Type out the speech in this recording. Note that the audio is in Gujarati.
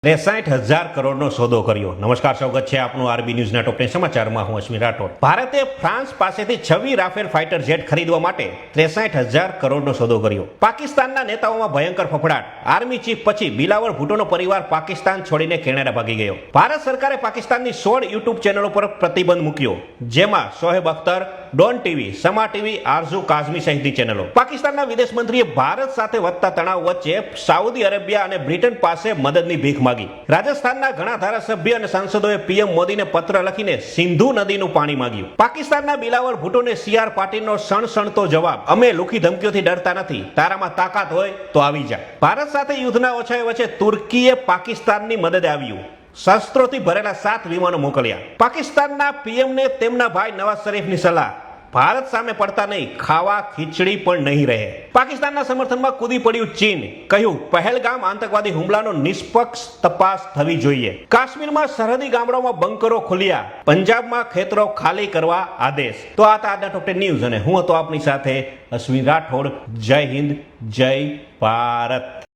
63,000 કરોડનો સોદો કર્યો। નમસ્કાર, સ્વાગત છે આપનું આરબી ન્યૂઝના ટોપ 10 સમાચારમાં। હું અશ્વિન રાઠોડ। ભારતે ફ્રાન્સ પાસેથી 26 રાફેલ ફાઇટર જેટ ખરીદવા માટે 63,000 કરોડનો સોદો કર્યો। પાકિસ્તાનના નેતાઓમાં ભયંકર ફફડાટ। આર્મી ચીફ પછી બિલાવલ ભુટ્ટોનો પરિવાર પાકિસ્તાન છોડીને કેનેડા ભાગી ગયો। ભારત સરકારે પાકિસ્તાનની 16 યુટ્યુબ ચેનલો પર પ્રતિબંધ મૂક્યો, જેમાં શોએબ અખ્તર, ડોન ટીવી, સમા ટીવી, આરઝુ કાઝમી સહિતની ચેનલો। પાકિસ્તાનના વિદેશ મંત્રીએ ભારત સાથે વધતા તણાવ વચ્ચે સાઉદી અરેબિયા અને બ્રિટન પાસે મદદની ભીખ માંગી। રાજસ્થાનના ઘણા ધારાસભ્ય અને સાંસદોએ પીએમ મોદીને પત્ર લખીને સિંધુ નદીનું પાણી માંગ્યું। પાકિસ્તાનના બિલાવલ ભુટ્ટોને સીઆર પાટીલનો સણસણતો જવાબ, અમે લુખી ધમકીઓથી ડરતા નથી, તારામાં તાકાત હોય તો આવી જા। ભારત સાથે યુદ્ધના ઓછાએ વચ્ચે તુર્કીએ પાકિસ્તાનની મદદે આવ્યું। શસ્ત્રોથી ભરેલા 7 વિમાનો મોકલ્યા। પાકિસ્તાનના પીએમને તેમના ભાઈ નવાઝ શરીફની સલાહ, ભારત સામે પડતા નહીં, ખાવા ખીચડી પણ નહીં રહે। પાકિસ્તાનના સમર્થનમાં કૂદી પડ્યું ચીન, કહ્યું પહેલગામ આતંકવાદી હુમલાનો નિષ્પક્ષ તપાસ થવી જોઈએ। કાશ્મીરમાં સરહદી ગામડાઓમાં બંકરો ખુલ્યા, પંજાબમાં ખેતરો ખાલી કરવા આદેશ। તો આ હતા આજના ટોપ 10 ન્યૂઝ અને હું હતો આપની સાથે અશ્વિન રાઠોડ। જય હિન્દ, જય ભારત।